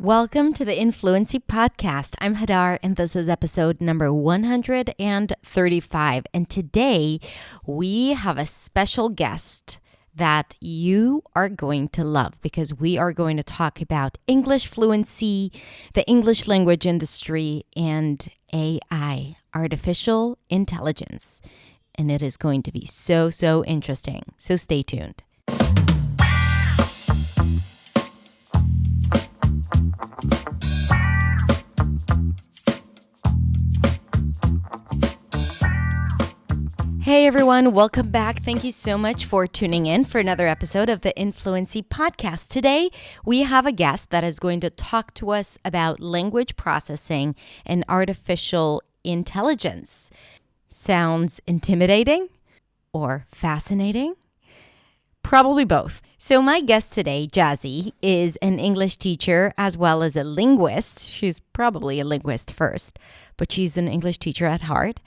Welcome to the Influency Podcast. I'm Hadar, and this is episode number 135. And today we have a special guest that you are going to love because we are going to talk about English fluency, the English language industry, and AI, artificial intelligence. And it is going to be so interesting. So stay tuned. Hey everyone, welcome back. Thank you so much for tuning in for another episode of the Influency Podcast. Today, we have a guest that is going to talk to us about language processing and artificial intelligence. Sounds intimidating or fascinating? Probably both. So my guest today, Yazzy, is an English teacher as well as a linguist. She's probably a linguist first, but she's an English teacher at heart.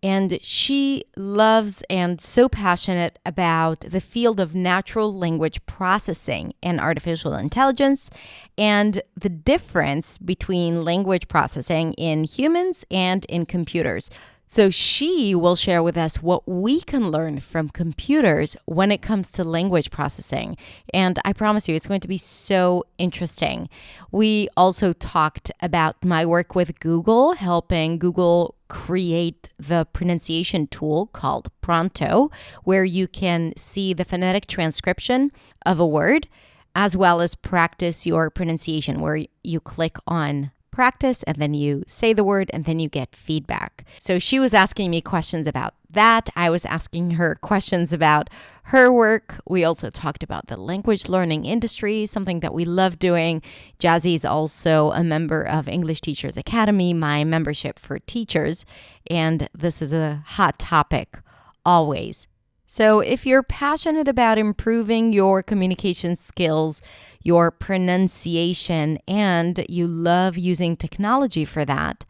And she loves and so passionate about the field of natural language processing and artificial intelligence and the difference between language processing in humans and in computers. So she will share with us what we can learn from computers when it comes to language processing. And I promise you, it's going to be so interesting. We also talked about my work with Google, helping Google create the pronunciation tool called Pronto, where you can see the phonetic transcription of a word, as well as practice your pronunciation, where you click on practice and then you say the word and then you get feedback. So she was asking me questions about that. I was asking her questions about her work. We also talked about the language learning industry, something that we love doing. Yazzy is also a member of English Teachers Academy, my membership for teachers, and this is a hot topic always. So if you're passionate about improving your communication skills, your pronunciation, and you love using technology for that,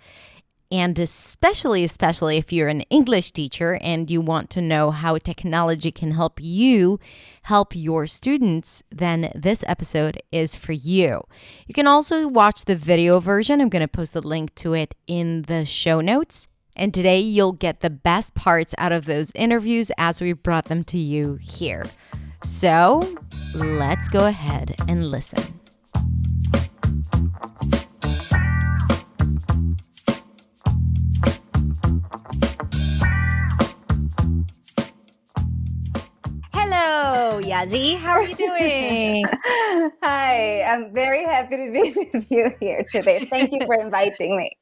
and especially if you're an English teacher and you want to know how technology can help you help your students, then this episode is for you. You can also watch the video version. I'm going to post a link to it in the show notes. And today you'll get the best parts out of those interviews as we brought them to you here. So let's go ahead and listen. Hello, Yazzy. How are you doing? Hi, I'm very happy to be with you here today. Thank you for inviting me.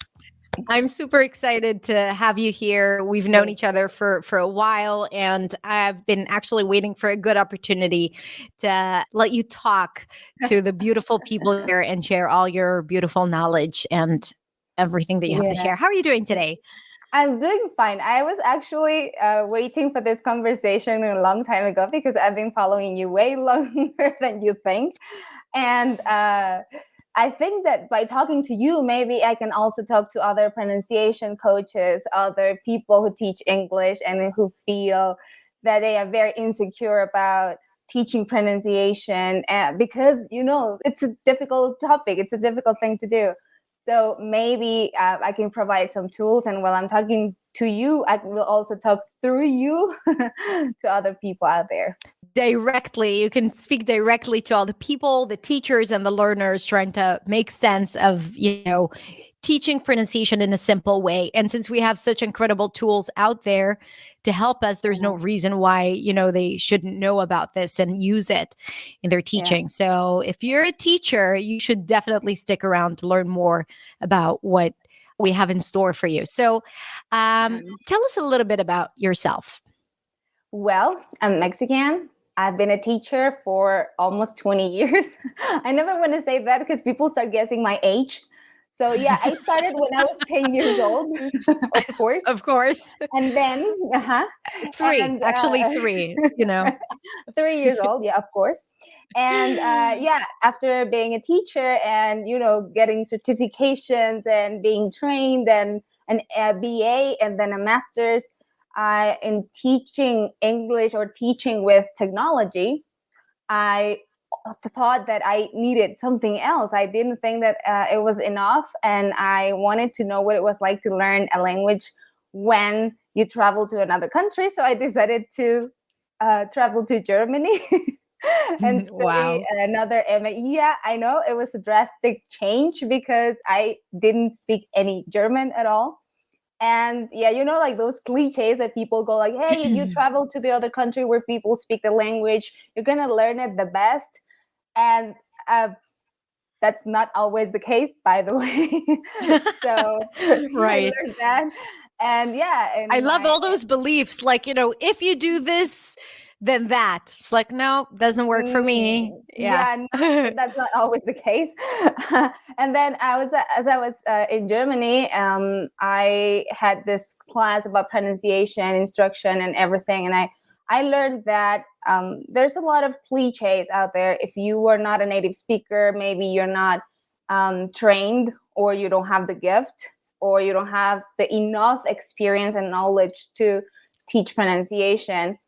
I'm super excited to have you here. We've known each other for a while, and I've been actually waiting for a good opportunity to let you talk to the beautiful people here and share all your beautiful knowledge and everything that you have to share. How are you doing today? I'm doing fine. I was actually waiting for this conversation a long time ago because I've been following you way longer than you think. And I think that by talking to you, maybe I can also talk to other pronunciation coaches, other people who teach English and who feel that they are very insecure about teaching pronunciation because, it's a difficult topic. It's a difficult thing to do. So maybe I can provide some tools. And while I'm talking to you, I will also talk through you to other people out there. Directly. You can speak directly to all the people, the teachers and the learners trying to make sense of, teaching pronunciation in a simple way. And since we have such incredible tools out there to help us, there's no reason why, they shouldn't know about this and use it in their teaching. Yeah. So if you're a teacher, you should definitely stick around to learn more about what we have in store for you. So tell us a little bit about yourself. Well, I'm Mexican. I've been a teacher for almost 20 years. I never want to say that because people start guessing my age. So yeah, I started when I was 10 years old, of course. Of course. And then, three, 3, 3 years old, yeah, of course. And after being a teacher and, getting certifications and being trained and a BA and then a master's, in teaching English or teaching with technology, I thought that I needed something else. I didn't think that it was enough. And I wanted to know what it was like to learn a language when you travel to another country. So I decided to travel to Germany and study Wow. another MA. Yeah, I know it was a drastic change because I didn't speak any German at all. And yeah, like those cliches that people go like, hey, if you travel to the other country where people speak the language, you're gonna learn it the best. And uh, that's not always the case, by the way. So I Right. learned that. And yeah, I in love my all those beliefs. Like, if you do this, then that. It's like, no, doesn't work for me. Yeah. yeah, that's not always the case. And then as I was in Germany, I had this class about pronunciation, instruction, and everything, and I learned that there's a lot of cliches out there. If you are not a native speaker, maybe you're not trained, or you don't have the gift, or you don't have the enough experience and knowledge to teach pronunciation.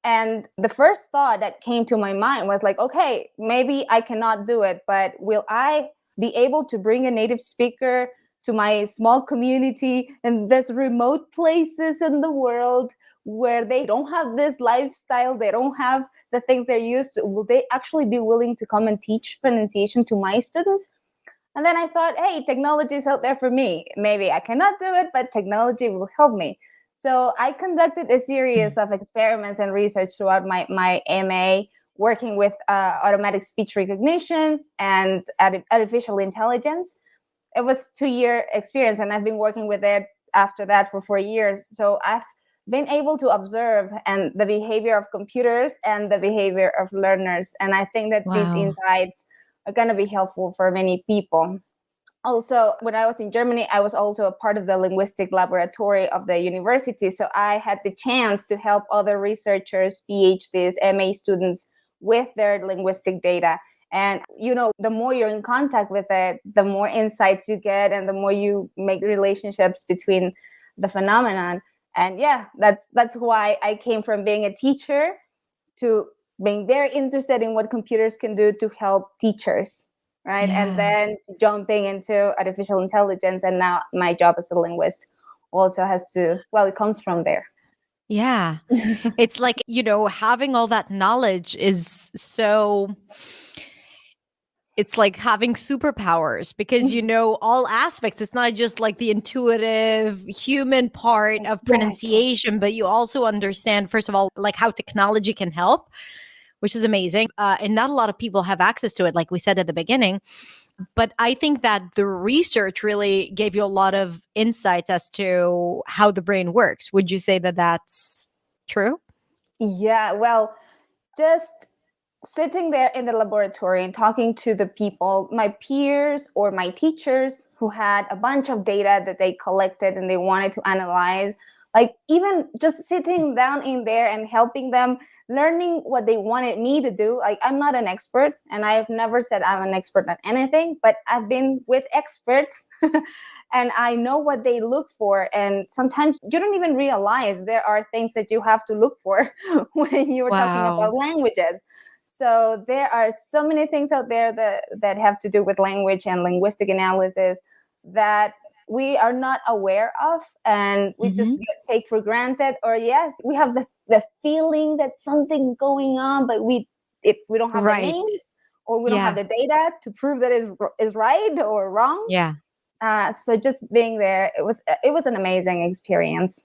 And the first thought that came to my mind was like, okay, maybe I cannot do it, but will I be able to bring a native speaker to my small community in this remote places in the world where they don't have this lifestyle, they don't have the things they're used to? Will they actually be willing to come and teach pronunciation to my students? And then I thought, hey, technology is out there for me. Maybe I cannot do it, but technology will help me. So I conducted a series of experiments and research throughout my MA, working with automatic speech recognition and artificial intelligence. It was 2-year experience, and I've been working with it after that for 4 years. So I've been able to observe and the behavior of computers and the behavior of learners. And I think that these Wow. insights are going to be helpful for many people. Also, when I was in Germany, I was also a part of the linguistic laboratory of the university. So I had the chance to help other researchers, PhDs, MA students with their linguistic data. And, the more you're in contact with it, the more insights you get and the more you make relationships between the phenomenon. And yeah, that's why I came from being a teacher to being very interested in what computers can do to help teachers, right? And Yeah. then jumping into artificial intelligence, and now my job as a linguist also it comes from there. Yeah. It's like, having all that knowledge is so, it's like having superpowers because you know all aspects. It's not just like the intuitive human part of Exactly. pronunciation, but you also understand, first of all, like how technology can help, which is amazing. And not a lot of people have access to it, like we said at the beginning. But I think that the research really gave you a lot of insights as to how the brain works. Would you say that that's true? Yeah, well, just sitting there in the laboratory and talking to the people, my peers or my teachers who had a bunch of data that they collected and they wanted to analyze, like even just sitting down in there and helping them, learning what they wanted me to do. Like, I'm not an expert, and I've never said I'm an expert at anything, but I've been with experts and I know what they look for. And sometimes you don't even realize there are things that you have to look for when you're talking Wow. about languages. So there are so many things out there that have to do with language and linguistic analysis that we are not aware of, and we just Hmm. take for granted. Or yes, we have the feeling that something's going on, but we don't have the Right. name, or we don't have Yeah. the data to prove that is right or wrong. Yeah. So just being there, it was an amazing experience.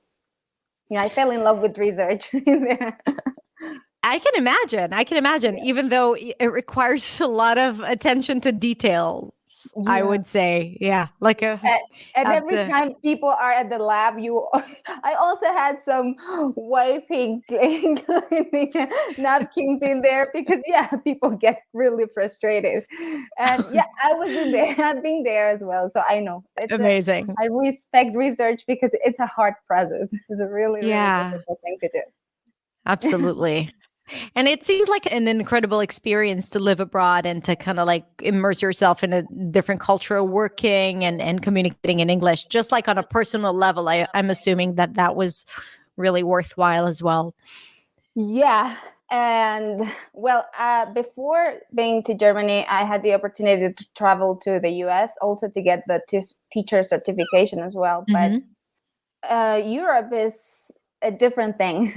I fell in love with research. I can imagine. I can imagine, even though it requires a lot of attention to details, I Yeah. would say. Yeah. Like a, and, and have every to, time people are at the lab, I also had some wiping cleaning napkins in there, because yeah, people get really frustrated. And yeah, I was in there. I've been there as well, so I know amazing. I respect research because it's a hard process. It's a really, really Yeah, difficult thing to do. absolutely. And it seems like an incredible experience to live abroad and to kind of like immerse yourself in a different culture, working and communicating in English, just like on a personal level. I'm assuming that that was really worthwhile as well. Yeah. And well, before being to Germany, I had the opportunity to travel to the US also to get the teacher certification as well. But Mm-hmm. Europe is a different thing.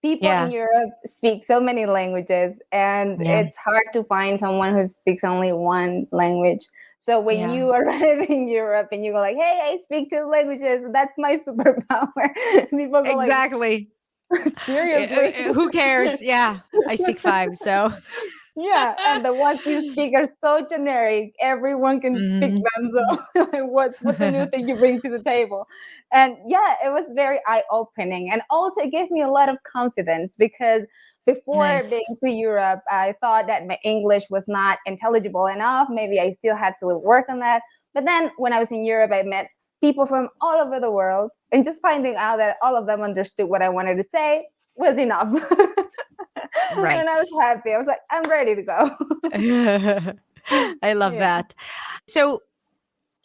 People in Yeah. Europe speak so many languages, and Yeah. it's hard to find someone who speaks only one language. So when Yeah. you arrive in Europe and you go like, "Hey, I speak two languages. That's my superpower," people go like, Exactly. "Seriously?" Who cares? Yeah. I speak five, so. Yeah, and the ones you speak are so generic. Everyone can speak Mhm. them. So, like, what's a new thing you bring to the table? And yeah, it was very eye opening, and also it gave me a lot of confidence because before Nice. being to Europe, I thought that my English was not intelligible enough. Maybe I still had to work on that. But then when I was in Europe, I met people from all over the world, and just finding out that all of them understood what I wanted to say was enough. And I was Right. happy. I was like, I'm ready to go. I love Yeah. that. So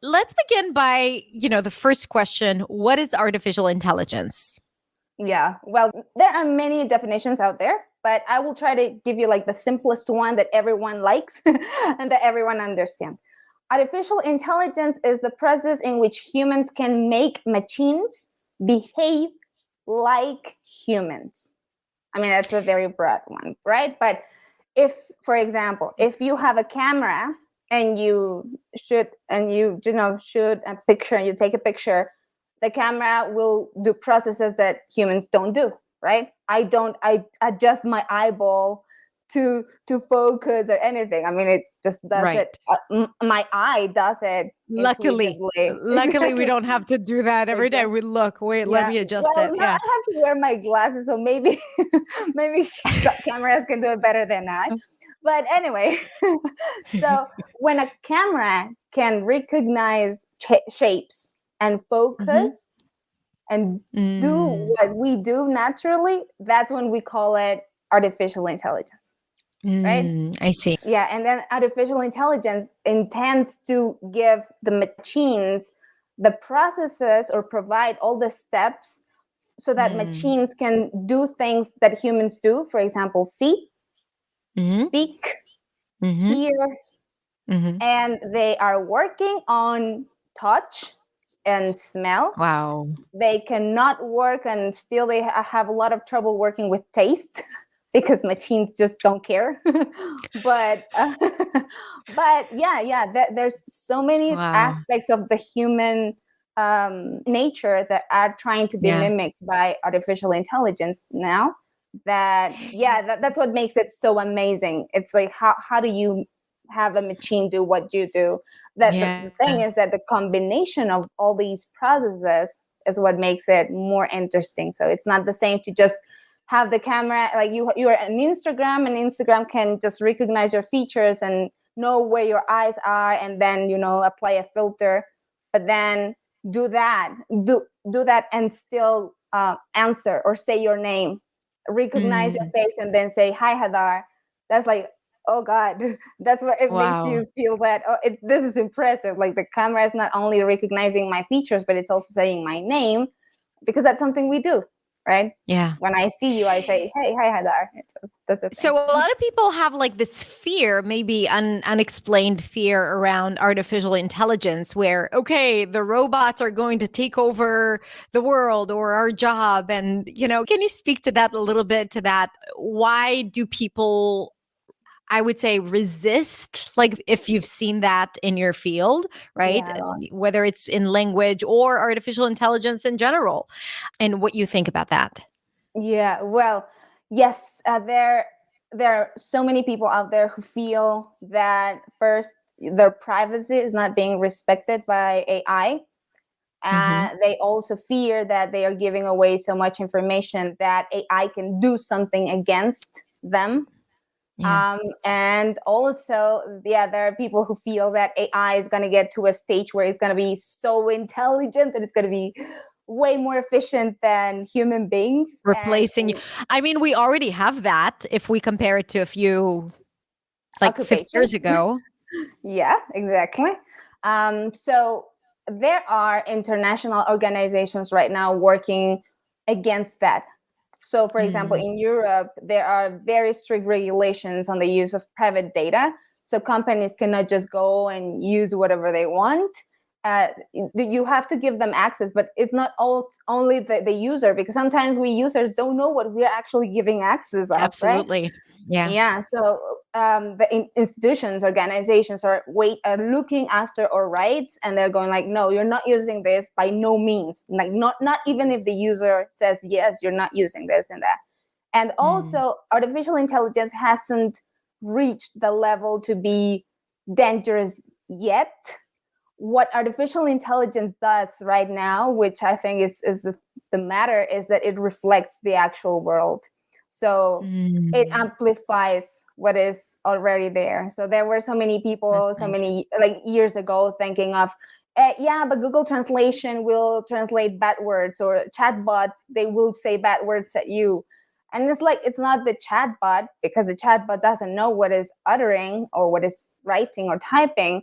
let's begin by, the first question. What is artificial intelligence? Yeah. Well, there are many definitions out there, but I will try to give you like the simplest one that everyone likes and that everyone understands. Artificial intelligence is the process in which humans can make machines behave like humans. I mean, that's a very broad one, right? But if, for example, if you have a camera and you shoot a picture and you take a picture, the camera will do processes that humans don't do, right? I adjust my eyeball to focus or anything. I mean, it just does it. Right. My eye does it Luckily, intuitively. luckily we Exactly. don't have to do that every day. Exactly. We look, wait, let Yeah. me adjust Well, it. now Yeah. I have to wear my glasses, so maybe maybe cameras can do it better than I. But anyway, so when a camera can recognize shapes and Mhm. focus and do Mm. what we do naturally, that's when we call it artificial intelligence, right? I see. Yeah, and then artificial intelligence intends to give the machines the processes or provide all the steps so that Mm. machines can do things that humans do. For example, see, Mhm. speak, Mhm. hear, Mhm. and they are working on touch and smell. Wow. They cannot work, and still they have a lot of trouble working with taste because machines just don't care. but but yeah, there's so many Wow. aspects of the human nature that are trying to be Yeah. mimicked by artificial intelligence now. That's what makes it so amazing. It's like how do you have a machine do what you do? That the Yeah. thing is that the combination of all these processes is what makes it more interesting. So it's not the same to just have the camera like you're on Instagram, and Instagram can just recognize your features and know where your eyes are, and then apply a filter. But then do that, do that, and still answer or say your name, recognize your Mm. face, and then say hi Hadar. That's like, oh god, that's what it makes Wow. you feel that this is impressive. Like the camera is not only recognizing my features, but it's also saying my name, because that's something we do, right? Yeah. When I see you, I say, hey, hi Hadar. That's the thing. So a lot of people have like this fear, maybe unexplained fear around artificial intelligence, where okay, the robots are going to take over the world or our job, and can you speak to that a little bit? To that, why do people, I would say, resist? Like if you've seen that in your field, right? Yeah, a lot. Whether it's in language or artificial intelligence in general, and what you think about that. Yeah, well, yes, there are so many people out there who feel that first their privacy is not being respected by AI. Mm-hmm. They also fear that they are giving away so much information that AI can do something against them. Yeah. And also, yeah, there are people who feel that AI is going to get to a stage where it's going to be so intelligent that it's going to be way more efficient than human beings. And Replacing you. I mean, we already have that if we compare it to a few, like 50 years occupations. ago. Yeah, exactly. So there are international organizations right now working against that, So, for example, in Europe, there are very strict regulations on the use of private data. So companies cannot just go and use whatever they want. You have to give them access, but it's not only the user, because sometimes we users don't know what we're actually giving access of, Absolutely. right? Yeah. Yeah. So the institutions, organizations are looking after our rights, and they're going like, no, you're not using this by no means. Like not even if the user says yes, you're not using this and that. And also, artificial intelligence hasn't reached the level to be dangerous yet. What artificial intelligence does right now, which I think is the matter, is that it reflects the actual world. So it amplifies what is already there. So there were so many people, many like years ago thinking of, yeah, but Google Translation will translate bad words, or chatbots, they will say bad words at you. And it's like, it's not the chatbot, because the chatbot doesn't know what is uttering or what is writing or typing,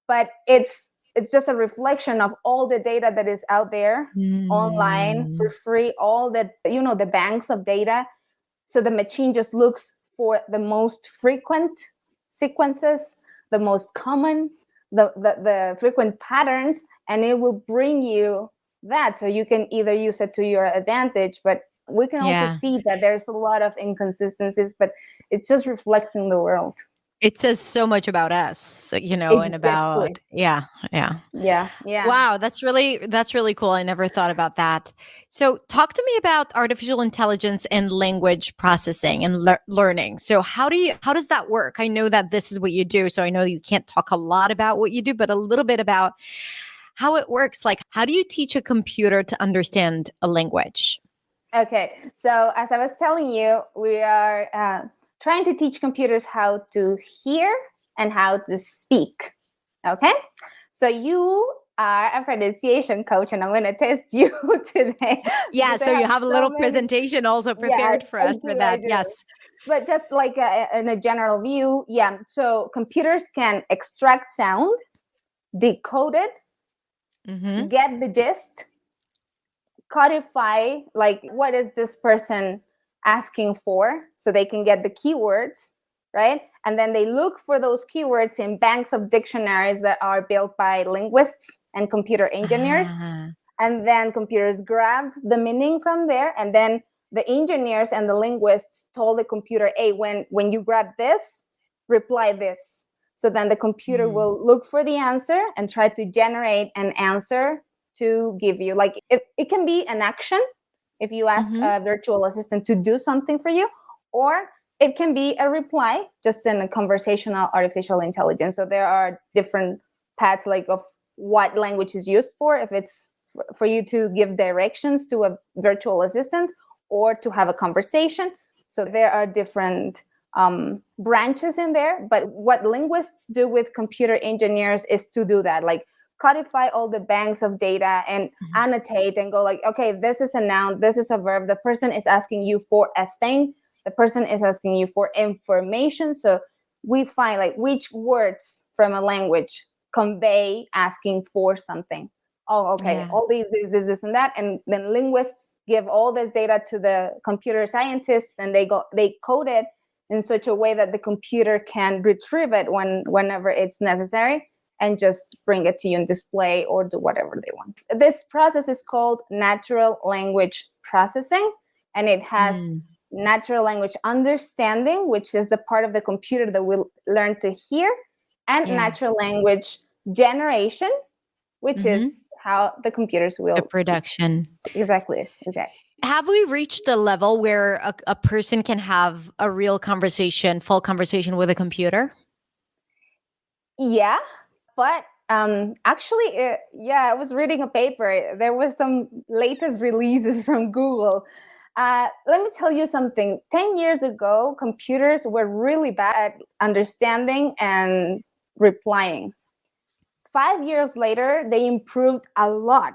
but it's just a reflection of all the data that is out there online for free, all that, the banks of data. So the machine just looks for the most frequent sequences, the most common, the frequent patterns, and it will bring you that. So you can either use it to your advantage, but we can also see that there's a lot of inconsistencies, but it's just reflecting the world. It says so much about us, Exactly. and about, yeah. Wow, that's really cool. I never thought about that. So talk to me about artificial intelligence and language processing and learning. So how does that work? I know that this is what you do, so I know you can't talk a lot about what you do, but a little bit about how it works. Like, how do you teach a computer to understand a language? Okay, so as I was telling you, we are trying to teach computers how to hear and how to speak. Okay, so you are a pronunciation coach, and I'm going to test you today. Yeah, so you have a little presentation also prepared for us for that. I do. Yes. But just like in a general view, yeah. So computers can extract sound, decode it, get the gist, codify, like, what is this person asking for, so they can get the keywords, right? And then they look for those keywords in banks of dictionaries that are built by linguists and computer engineers. And then computers grab the meaning from there, and then the engineers and the linguists told the computer, hey, when you grab this, reply this. So then the computer will look for the answer and try to generate an answer to give you. Like, it can be an action if you ask a virtual assistant to do something for you, or it can be a reply just in a conversational artificial intelligence. So there are different paths, like, of what language is used for, if it's for you to give directions to a virtual assistant or to have a conversation. So there are different branches in there. But what linguists do with computer engineers is to do that, like codify all the banks of data and annotate and go like, okay, this is a noun, this is a verb. The person is asking you for a thing. The person is asking you for information. So we find like which words from a language convey asking for something. Oh, okay, all these, this, and that. And then linguists give all this data to the computer scientists, and they code it in such a way that the computer can retrieve it whenever it's necessary, and just bring it to you and display or do whatever they want. This process is called natural language processing, and it has natural language understanding, which is the part of the computer that will learn to hear, and natural language generation, which is how the computers will the production. Speak. Exactly. Have we reached the level where a person can have a real conversation, full conversation with a computer? Yeah, but actually, I was reading a paper. There was some latest releases from Google. Let me tell you something. 10 years ago, computers were really bad at understanding and replying. 5 years later, they improved a lot.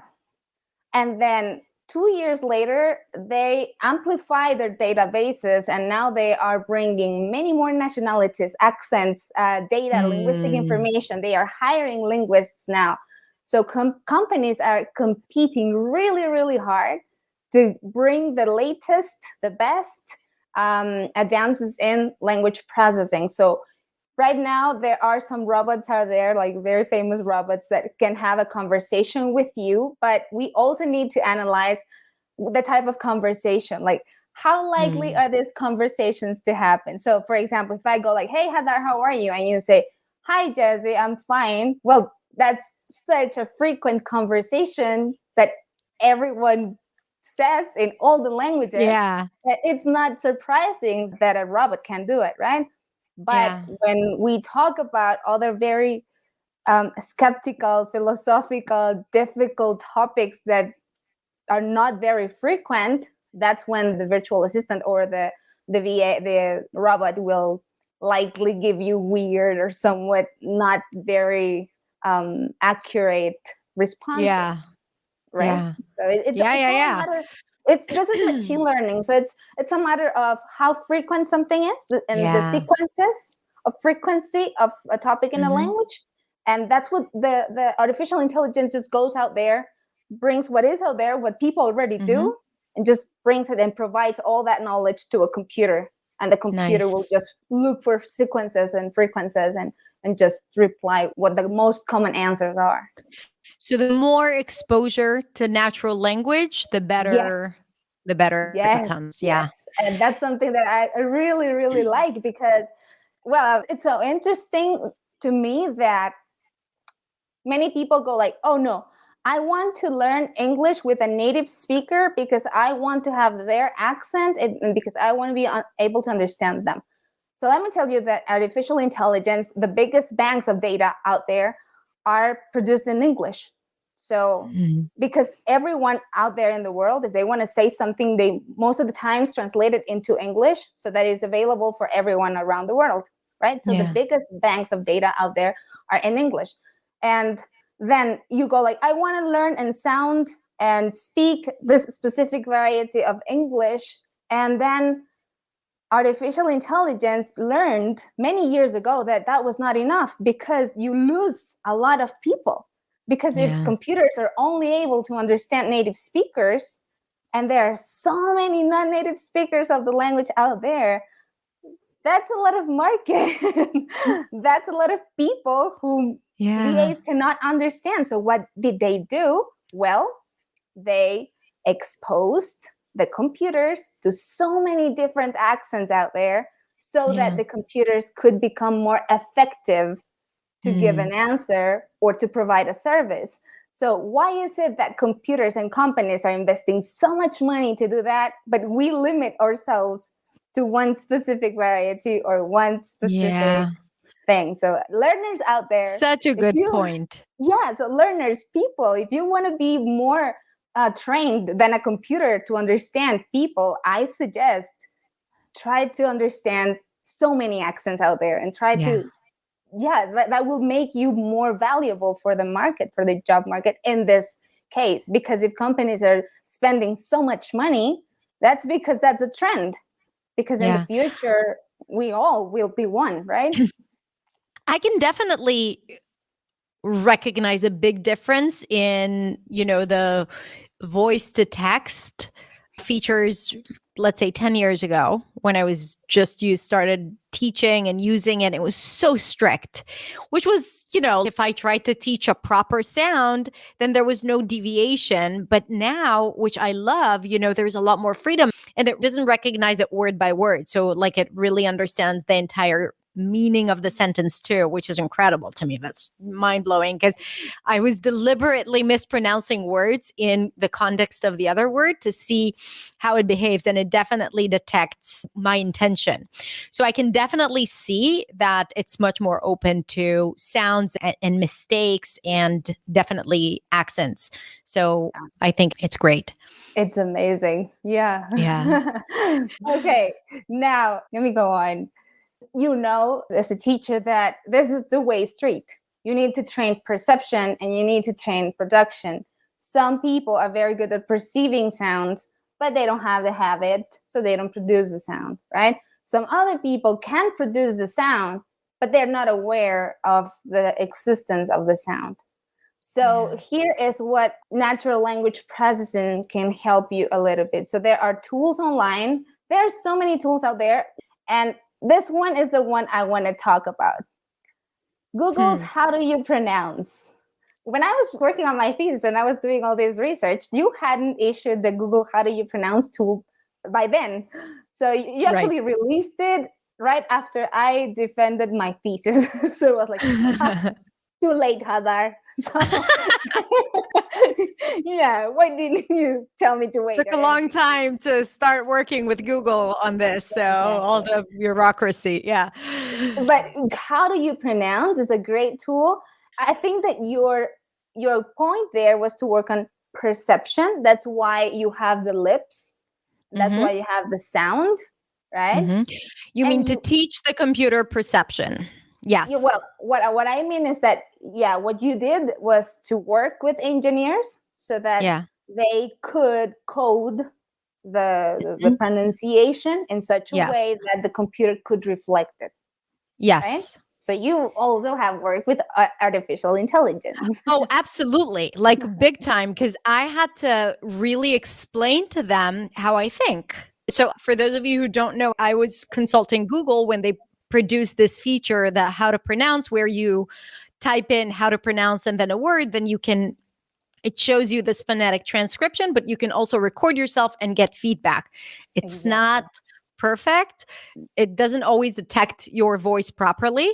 And then 2 years later, they amplify their databases, and now they are bringing many more nationalities, accents, data, linguistic information. They are hiring linguists now. So companies are competing really, really hard to bring the latest, the best advances in language processing. So right now, there are some robots out there, like very famous robots that can have a conversation with you, but we also need to analyze the type of conversation, like how likely are these conversations to happen. So for example, if I go like, hey Heather, how are you? And you say, hi Jesse, I'm fine. Well, that's such a frequent conversation that everyone says in all the languages, Yeah. that it's not surprising that a robot can do it, right? But Yeah. when we talk about other very skeptical, philosophical, difficult topics that are not very frequent, that's when the virtual assistant or the VA, the robot, will likely give you weird or somewhat not very accurate responses, Yeah. right? Yeah. So Yeah. it's all a Yeah. matter. It's this is machine learning, so it's a matter of how frequent something is and the Yeah. sequences of frequency of a topic in a Hmm. language, and that's what the artificial intelligence just goes out there, brings what is out there, what people already Hmm. do, and just brings it and provides all that knowledge to a computer, and the computer will Nice. just look for sequences and frequencies and just reply what the most common answers are. So the more exposure to natural language, Yes. the better it Yes, becomes. Yeah. yes. And that's something that I really, really like because, well, it's so interesting to me that many people go like, oh no, I want to learn English with a native speaker because I want to have their accent and because I want to be able to understand them. So let me tell you that artificial intelligence, the biggest banks of data out there are produced in English. So Mhm. because everyone out there in the world, if they want to say something, they most of the times translate it into English so that is available for everyone around the world, right? So the Yeah. biggest banks of data out there are in English. And then you go like, I want to learn and sound and speak this specific variety of English. And then artificial intelligence learned many years ago that that was not enough because you lose a lot of people. Because if Yeah. computers are only able to understand native speakers, and there are so many non-native speakers of the language out there, that's a lot of market. That's a lot of people whom Yeah. VAs cannot understand. So what did they do? Well, they exposed the computers to so many different accents out there so that Yeah. the computers could become more effective to give Mm. an answer or to provide a service. So why is it that computers and companies are investing so much money to do that, but we limit ourselves to one specific variety or one specific Yeah. thing? So learners out there, Such a if good you, point. yeah, so learners, people, if you want to be more trained than a computer to understand people, I suggest try to understand so many accents out there and try Yeah. to, yeah, that will make you more valuable for the market, for the job market in this case. Because if companies are spending so much money, that's because that's a trend. Because in the Yeah. future, we all will be one, right? I can definitely recognize a big difference in, the voice to text features, let's say 10 years ago when I was just started teaching and using it. It was so strict, which was, if I tried to teach a proper sound, then there was no deviation. But now, which I love, there's a lot more freedom and it doesn't recognize it word by word. So like it really understands the entire meaning of the sentence too, which is incredible to me. That's mind blowing because I was deliberately mispronouncing words in the context of the other word to see how it behaves. And it definitely detects my intention. So I can definitely see that it's much more open to sounds and mistakes and definitely accents. So I think it's great. It's amazing. Yeah. Yeah. Okay. Now, let me go on. You know, as a teacher, that this is the way street. You need to train perception and you need to train production. Some people are very good at perceiving sounds, but they don't have the habit, so they don't produce the sound, right? Some other people can produce the sound, but they're not aware of the existence of the sound. So here is what natural language processing can help you a little bit. So there are tools online. There are so many tools out there. And this one is the one I want to talk about. Google's how do you pronounce? When I was working on my thesis and I was doing all this research, you hadn't issued the Google how do you pronounce tool by then. So you actually released it right after I defended my thesis. So it was like, too late, Hadar. So, yeah, why didn't you tell me to wait? Took a long time to start working with Google on this. So all the bureaucracy. Yeah. But how do you pronounce is a great tool. I think that your point there was to work on perception. That's why you have the lips. That's why you have the sound, right? You mean to teach the computer perception? Yes. Yeah, well, what I mean is that, what you did was to work with engineers so that they could code the pronunciation in such a way that the computer could reflect it. Yes. Right? So you also have worked with artificial intelligence. Oh, absolutely. Like big time, because I had to really explain to them how I think. So for those of you who don't know, I was consulting Google when they produced this feature, that how to pronounce, where you type in how to pronounce and then a word, then it shows you this phonetic transcription, but you can also record yourself and get feedback. It's not perfect. It doesn't always detect your voice properly.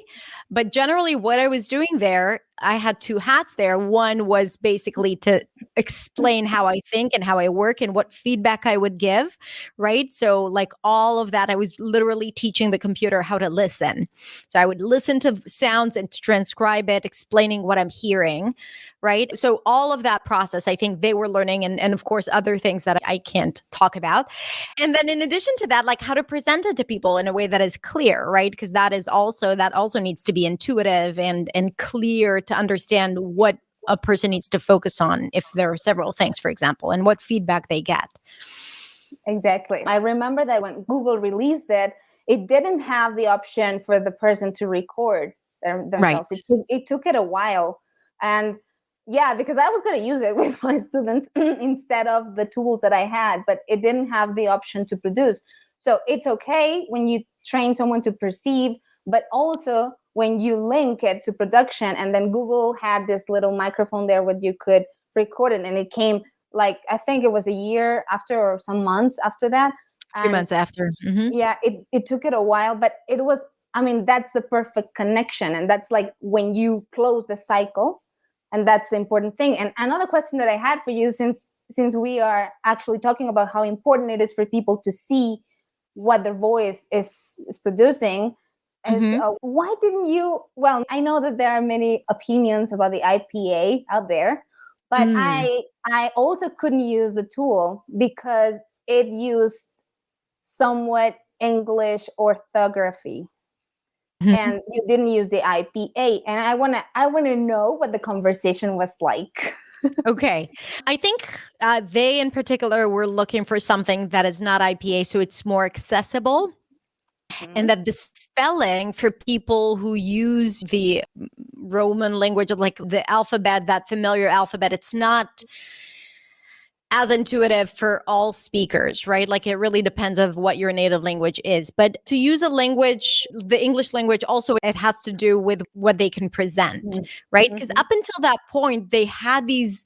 But generally, what I was doing there, I had two hats there. One was basically to explain how I think and how I work and what feedback I would give, right? So like all of that, I was literally teaching the computer how to listen. So I would listen to sounds and transcribe it, explaining what I'm hearing, right? So all of that process, I think they were learning, and of course, other things that I can't talk about. And then in addition to that, like how to present it to people in a way that is clear, right? Because that also needs to be intuitive and clear to understand what a person needs to focus on if there are several things, for example, and what feedback they get. Exactly. I remember that when Google released it, it didn't have the option for the person to record themselves. Right. It took it a while. And because I was going to use it with my students instead of the tools that I had, but it didn't have the option to produce. So it's okay when you train someone to perceive, but also when you link it to production. And then Google had this little microphone there where you could record it, and it came like, I think it was a year after or some months after that. A few months after. Mm-hmm. Yeah, it took it a while, but it was, that's the perfect connection. And that's like when you close the cycle. And that's the important thing. And another question that I had for you, since we are actually talking about how important it is for people to see what their voice is producing, is why didn't you? Well, I know that there are many opinions about the IPA out there, but I also couldn't use the tool because it used somewhat English orthography. And you didn't use the IPA. And I wanna know what the conversation was like. Okay. I think they in particular were looking for something that is not IPA, so it's more accessible. And that the spelling for people who use the Roman language, like the alphabet, that familiar alphabet, it's not as intuitive for all speakers, right? Like it really depends on what your native language is. But to use a language, the English language, also it has to do with what they can present, right? Because up until that point, they had these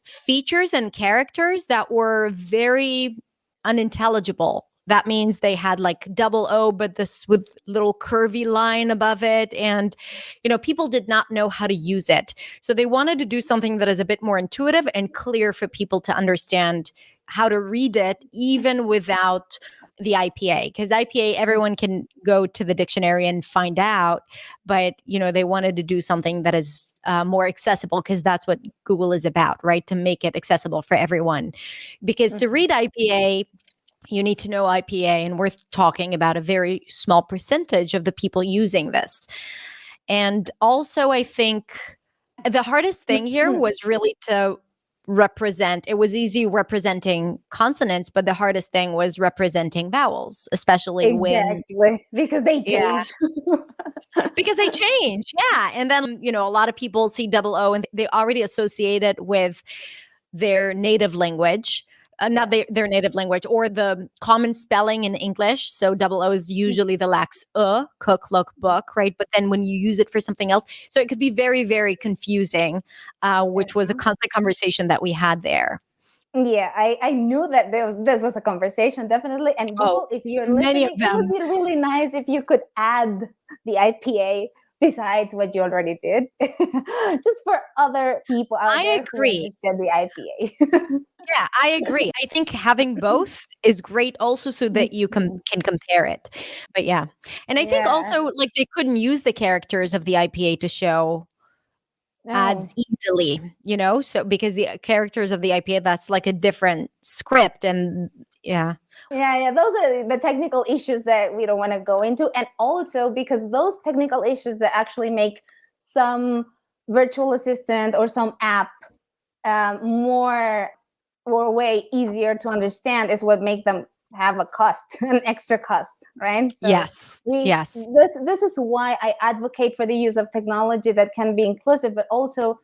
features and characters that were very unintelligible. That means they had like double O, but this with little curvy line above it. And, people did not know how to use it. So they wanted to do something that is a bit more intuitive and clear for people to understand how to read it, even without the IPA. Because IPA, everyone can go to the dictionary and find out. But, they wanted to do something that is more accessible, because that's what Google is about, right? To make it accessible for everyone. Because to read IPA, you need to know IPA, and we're talking about a very small percentage of the people using this. And also, I think the hardest thing here was really to it was easy representing consonants, but the hardest thing was representing vowels, especially when, Exactly, because they yeah, change. because they change. Yeah. And then, a lot of people see double O and they already associate it with their native language. Not their native language or the common spelling in English. So double O is usually the lax cook, look, book, right? But then when you use it for something else, so it could be very, very confusing, which was a constant conversation that we had there. Yeah, I knew that this was a conversation, definitely. And Oh, Google, if you're many of listening, it would them. be really nice if you could add the IPA besides what you already did, just for other people out I there who agree. understand the IPA. Yeah, I agree. I think having both is great also so that you can compare it. But yeah. And I think Yeah. also like they couldn't use the characters of the IPA to show No. as easily, so because the characters of the IPA, that's like a different script and yeah. Yeah, those are the technical issues that we don't want to go into. And also because those technical issues that actually make some virtual assistant or some app more or way easier to understand is what make them have a cost, an extra cost, right? So Yes. Yes. this is why I advocate for the use of technology that can be inclusive, but also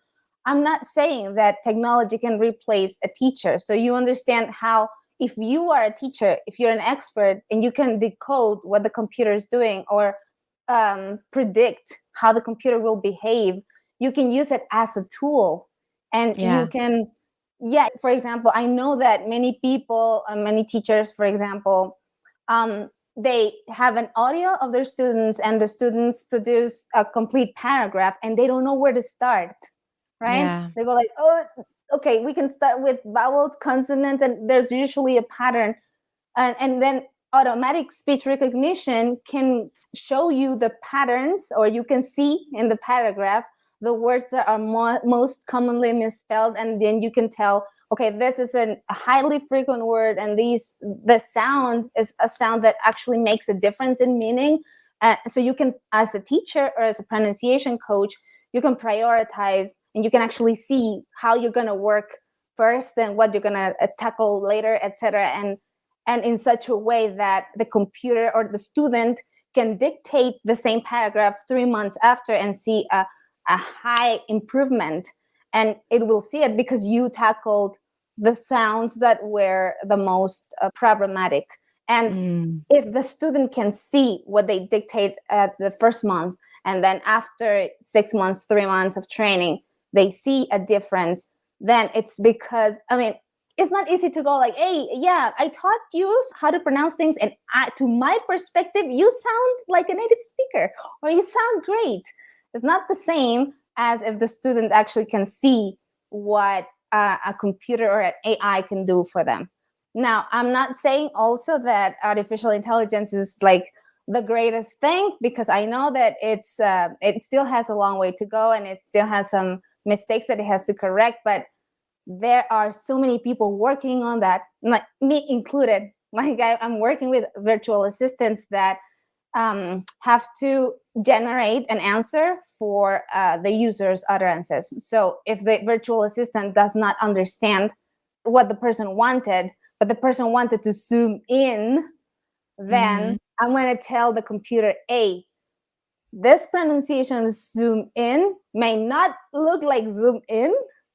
I'm not saying that technology can replace a teacher. So you understand how, if you are a teacher, if you're an expert and you can decode what the computer is doing or predict how the computer will behave, you can use it as a tool. And you can, for example, I know that many people, many teachers, for example, they have an audio of their students and the students produce a complete paragraph and they don't know where to start, right? Yeah. They go like, oh, okay, we can start with vowels, consonants, and there's usually a pattern. And then automatic speech recognition can show you the patterns, or you can see in the paragraph the words that are most commonly misspelled, and then you can tell, okay, this is a highly frequent word, and the sound is a sound that actually makes a difference in meaning. So you can, as a teacher or as a pronunciation coach, you can prioritize and you can actually see how you're going to work first and what you're going to tackle later, etc. And in such a way that the computer or the student can dictate the same paragraph 3 months after and see a high improvement. And it will see it because you tackled the sounds that were the most problematic. And if the student can see what they dictate at the first month, and then after 6 months, 3 months of training, they see a difference, then it's because, it's not easy to go like, hey, yeah, I taught you how to pronounce things, and to my perspective, you sound like a native speaker, or you sound great. It's not the same as if the student actually can see what a computer or an AI can do for them. Now, I'm not saying also that artificial intelligence is like the greatest thing, because I know that it still has a long way to go and it still has some mistakes that it has to correct, but there are so many people working on that, like me included. Like I'm working with virtual assistants that have to generate an answer for the user's utterances. So if the virtual assistant does not understand what the person wanted, but the person wanted to zoom in, then I'm going to tell the computer, hey, this pronunciation of zoom in may not look like zoom in,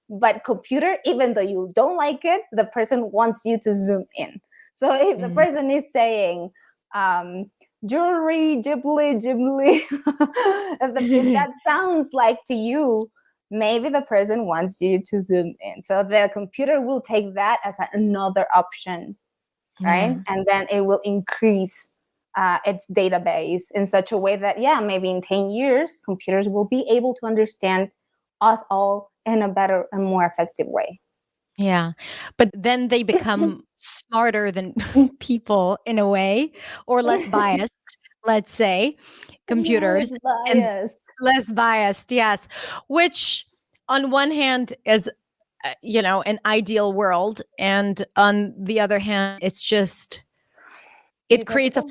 but computer, even though you don't like it, the person wants you to zoom in. So if the person is saying jewelry, ghibli, if that sounds like to you, maybe the person wants you to zoom in. So the computer will take that as another option, right? And then it will increase its database in such a way that, maybe in 10 years, computers will be able to understand us all in a better and more effective way. Yeah. But then they become smarter than people in a way, or less biased, let's say, computers, Less and biased. less biased, yes. Which on one hand is an ideal world, and on the other hand, it's just it creates a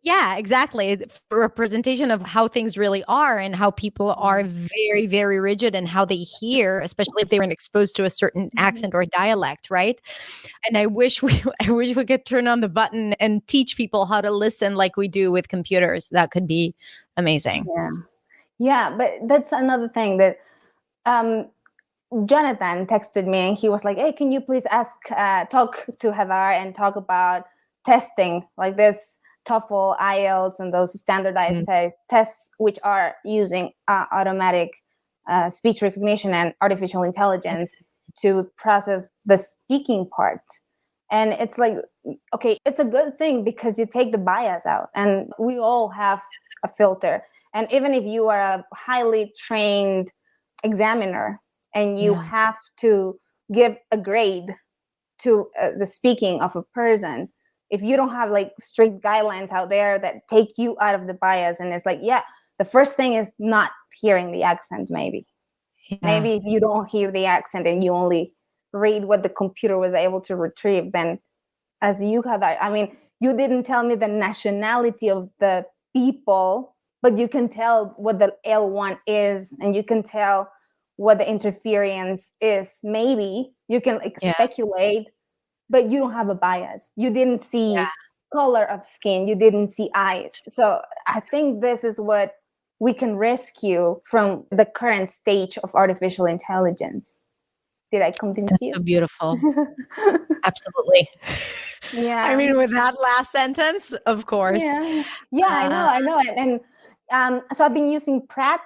yeah, exactly, representation of how things really are and how people are very, very rigid and how they hear, especially if they weren't exposed to a certain accent or dialect, right? And I wish we I wish we could turn on the button and teach people how to listen like we do with computers. That could be amazing. Yeah, but that's another thing that Jonathan texted me, and he was like, "Hey, can you please talk to Heather and talk about testing, like this TOEFL, IELTS, and those standardized tests, which are using automatic speech recognition and artificial intelligence to process the speaking part." And it's like, okay, it's a good thing because you take the bias out, and we all have a filter. And even if you are a highly trained examiner, and you have to give a grade to the speaking of a person, if you don't have like strict guidelines out there that take you out of the bias, and it's like, the first thing is not hearing the accent. Maybe if you don't hear the accent and you only read what the computer was able to retrieve, then as you had, I mean, you didn't tell me the nationality of the people, but you can tell what the L1 is, and you can tell what the interference is. Maybe you can speculate, but you don't have a bias. You didn't see color of skin. You didn't see eyes. So I think this is what we can rescue from the current stage of artificial intelligence. Did I convince you? So beautiful. Absolutely. Yeah. I mean, with that last sentence, of course. Yeah, I know. And so I've been using Pratt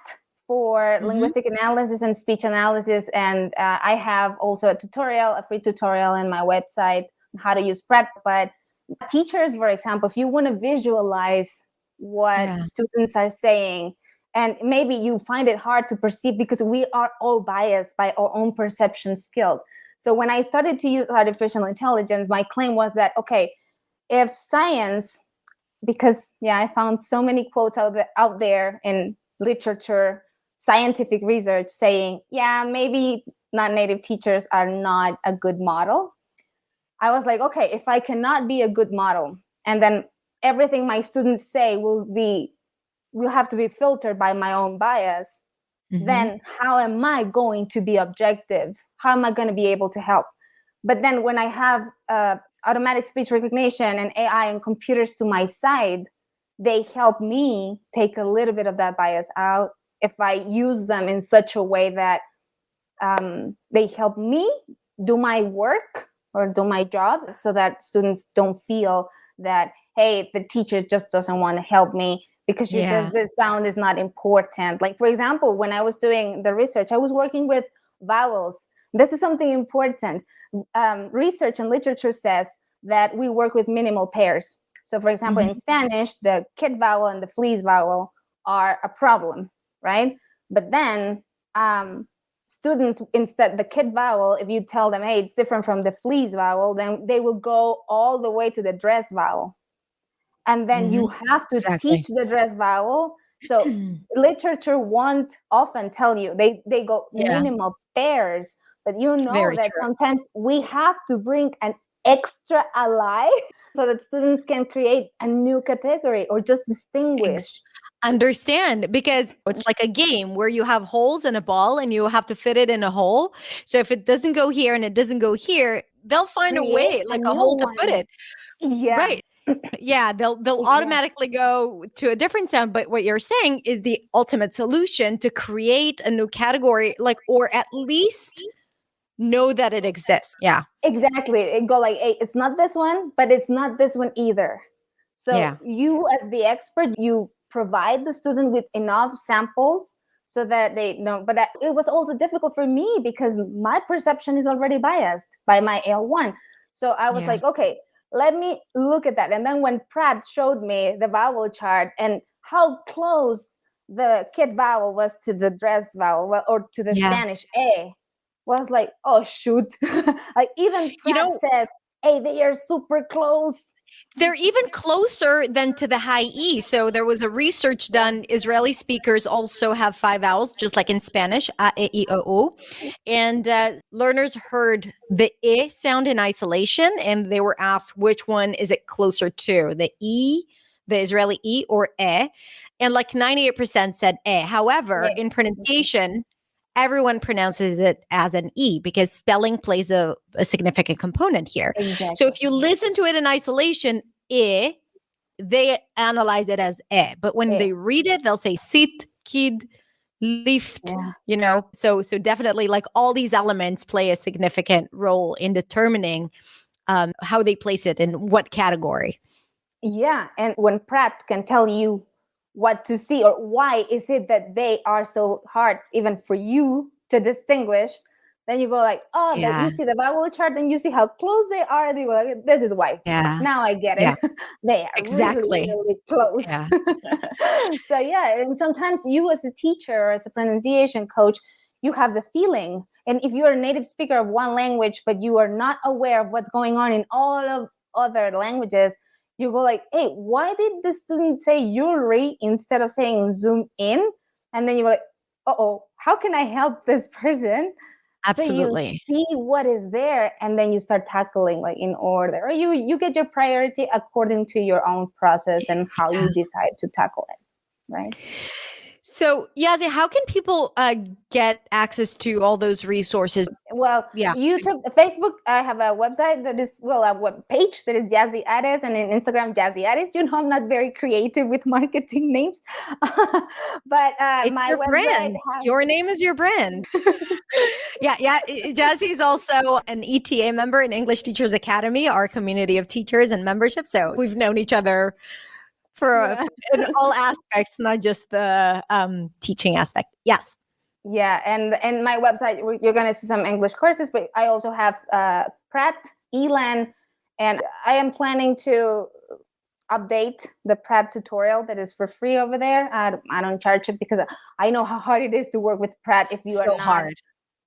for linguistic analysis and speech analysis. And I have also a free tutorial on my website on how to use Pratt. But teachers, for example, if you want to visualize what students are saying, and maybe you find it hard to perceive because we are all biased by our own perception skills. So when I started to use artificial intelligence, my claim was that, okay, if science, because I found so many quotes out there in literature, scientific research saying, maybe non-native teachers are not a good model. I was like, okay, if I cannot be a good model, and then everything my students say will have to be filtered by my own bias, then how am I going to be objective? How am I going to be able to help? But then when I have automatic speech recognition and AI and computers to my side, they help me take a little bit of that bias out if I use them in such a way that they help me do my work or do my job, so that students don't feel that, hey, the teacher just doesn't want to help me because she says this sound is not important. Like, for example, when I was doing the research, I was working with vowels. This is something important. Research and literature says that we work with minimal pairs. So, for example, in Spanish, the kid vowel and the fleas vowel are a problem, right? But then students, instead, the kid vowel, if you tell them, hey, it's different from the fleas vowel, then they will go all the way to the dress vowel. And then you have to teach the dress vowel. So literature won't often tell you. They go minimal pairs, but you know that sometimes we have to bring an extra ally so that students can create a new category or just distinguish. Understand, because it's like a game where you have holes in a ball and you have to fit it in a hole. So if it doesn't go here and it doesn't go here, they'll find a way, like a hole to put it. Right. Yeah, they'll automatically go to a different sound. But what you're saying is the ultimate solution to create a new category, like, or at least know that it exists. Yeah. Exactly. It go like, hey, it's not this one, but it's not this one either. So you, as the expert, you provide the student with enough samples so that they know. But it was also difficult for me because my perception is already biased by my L1. So I was like, okay, let me look at that. And then when Pratt showed me the vowel chart and how close the kid vowel was to the dress vowel or to the Spanish A, was like, oh, shoot. Like even Pratt says, hey, they are super close. They're even closer than to the high E. So there was a research done. Israeli speakers also have 5 vowels, just like in Spanish, a, e, I, o, u. And learners heard the I sound in isolation, and they were asked which one is it closer to, the E, the Israeli E, or E. And like 98% said E. However, Yeah. in pronunciation, everyone pronounces it as an E because spelling plays a significant component here. So Exactly. if you listen to it in isolation, I, they analyze it as E. But when Yeah. they read it, they'll say sit, kid, lift, Yeah. So definitely like all these elements play a significant role in determining how they place it in what category. Yeah, and when Pratt can tell you what to see or why is it that they are so hard even for you to distinguish, then you go like, oh, that you Yeah. see the vowel chart and you see how close they are, and you go like, this is why. Yeah. Now I get Yeah. it. They are really, Exactly. really close. Yeah. So yeah, and sometimes you as a teacher or as a pronunciation coach, you have the feeling. And if you're a native speaker of one language, but you are not aware of what's going on in all of other languages, you go like, hey, why did the student say jewelry instead of saying zoom in? And then you go like, uh-oh, how can I help this person? So you Absolutely. see what is there, and then you start tackling like in order, or you get your priority according to your own process and how Yeah. you decide to tackle it, right? So, Yazzie, how can people get access to all those resources? Well, Yeah. YouTube, Facebook, I have a website that is, well, a web page that is Yazzy Ares, and in Instagram, Yazzy Ares. You know, I'm not very creative with marketing names, but It's my your website brand. has. Your name is your brand. Yeah, yeah. Jazzy is also an ETA member in English Teachers Academy, our community of teachers and membership. So we've known each other Yeah. in all aspects, not just the teaching aspect. Yes. Yeah, and my website, you're gonna see some English courses, but I also have Pratt, Elan, and I am planning to update the Pratt tutorial that is for free over there. I don't charge it because I know how hard it is to work with Pratt So hard.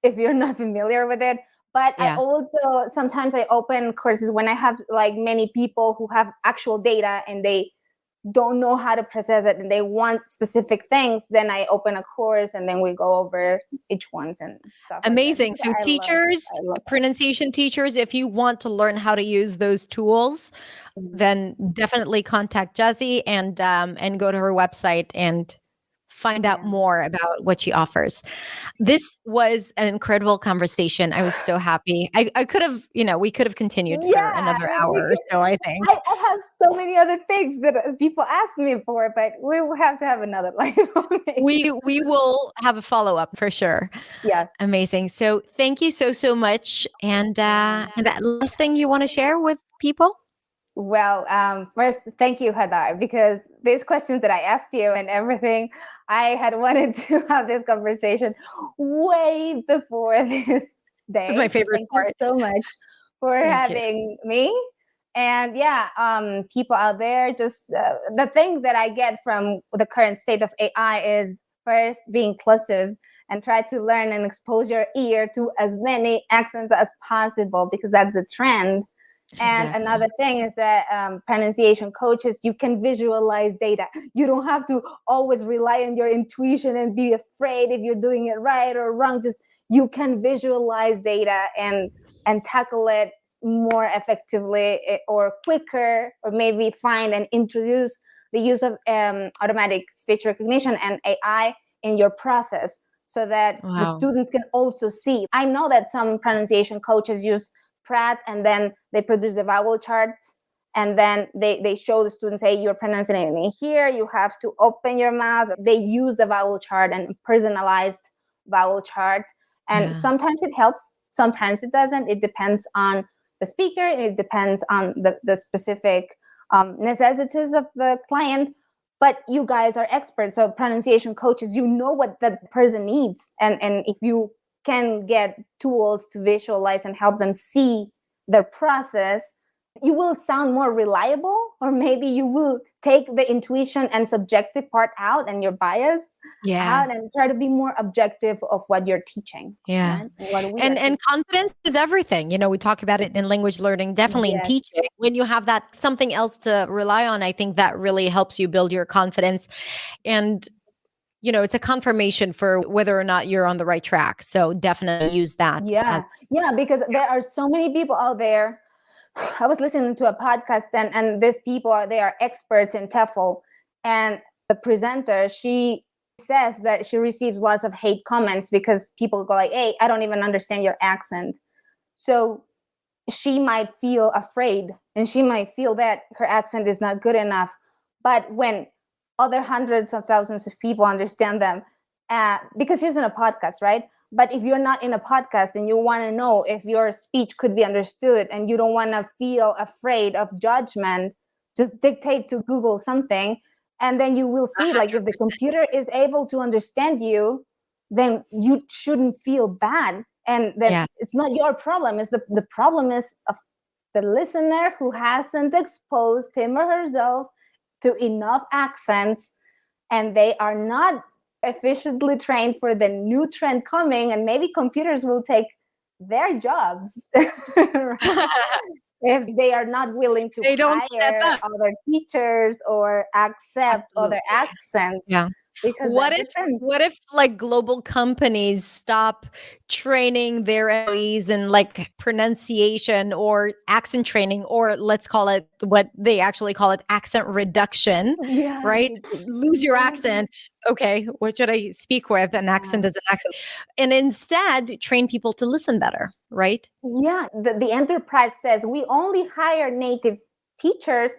if you're not familiar with it. But I Yeah. also sometimes I open courses when I have like many people who have actual data and they don't know how to process it and they want specific things, then I open a course and then we go over each ones and stuff Amazing. like that. So teachers, I love pronunciation teachers, if you want to learn how to use those tools, that. then definitely contact Jessie and go to her website and find out Yeah. more about what she offers. This was an incredible conversation. I was so happy. I could have, we could have continued for Yeah, another hour or so, I think. I have so many other things that people ask me for, but we will have to have another live. We will have a follow-up for sure. Yeah. Amazing. So thank you so much. And that last thing you want to share with people? Well, first, thank you, Hadar, because these questions that I asked you and everything, I had wanted to have this conversation way before this day. This is my favorite Thank part. you so much for Thank you. having me. And yeah, people out there, just the thing that I get from the current state of AI is first be inclusive and try to learn and expose your ear to as many accents as possible because that's the trend. And Exactly. another thing is that pronunciation coaches, you can visualize data. You don't have to always rely on your intuition and be afraid if you're doing it right or wrong. Just you can visualize data and tackle it more effectively or quicker, or maybe find and introduce the use of automatic speech recognition and AI in your process so that the Wow. students can also see. I know that some pronunciation coaches use Pratt and then they produce the vowel charts and then they show the students, hey, you're pronouncing it in here, you have to open your mouth. They use the vowel chart and personalized vowel chart, and sometimes it helps, sometimes it doesn't. It depends on the speaker, it depends on the specific necessities of the client. But you guys are experts, so pronunciation coaches, you know what that person needs, and if you can get tools to visualize and help them see their process, you will sound more reliable, or maybe you will take the intuition and subjective part out and your bias out and try to be more objective of what you're teaching. Yeah. Right? What we And confidence is everything. We talk about it in language learning, definitely in teaching. When you have that something else to rely on, I think that really helps you build your confidence. And it's a confirmation for whether or not you're on the right track. So definitely use that. Yeah, because there are so many people out there. I was listening to a podcast and these people, they are experts in TEFL. And the presenter, she says that she receives lots of hate comments because people go like, hey, I don't even understand your accent. So she might feel afraid and she might feel that her accent is not good enough. But when other hundreds of thousands of people understand them, because she's in a podcast, right? But if you're not in a podcast and you want to know if your speech could be understood and you don't want to feel afraid of judgment, just dictate to Google something. And then you will see, like, if the computer is able to understand you, then you shouldn't feel bad. And then it's not your problem. It's the problem is of the listener who hasn't exposed him or herself to enough accents, and they are not efficiently trained for the new trend coming, and maybe computers will take their jobs if they are not willing to hire other teachers or accept other accents. Yeah. Because what if like global companies stop training their employees in like pronunciation or accent training, or let's call it what they actually call it, accent reduction, right? Lose your accent. Okay, what should I speak with? An accent is an accent. And instead train people to listen better, right? Yeah, the enterprise says we only hire native teachers.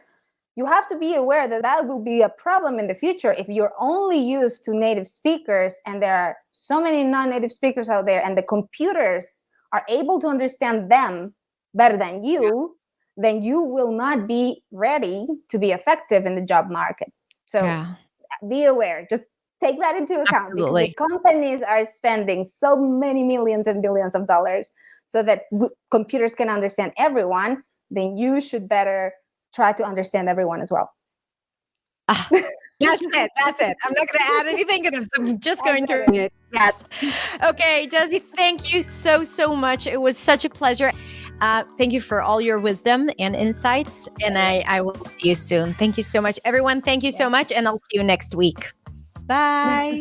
You have to be aware that that will be a problem in the future if you're only used to native speakers, and there are so many non-native speakers out there, and the computers are able to understand them better than you, then you will not be ready to be effective in the job market. So be aware. Just take that into account. Absolutely. Because the companies are spending so many millions and billions of dollars so that computers can understand everyone, then you should better try to understand everyone as well. That's it. I'm not going to add anything. I'm just going to read it. Yes. Okay, Yazzy, thank you so much. It was such a pleasure. Thank you for all your wisdom and insights. And I will see you soon. Thank you so much, everyone. Thank you so much. And I'll see you next week. Bye.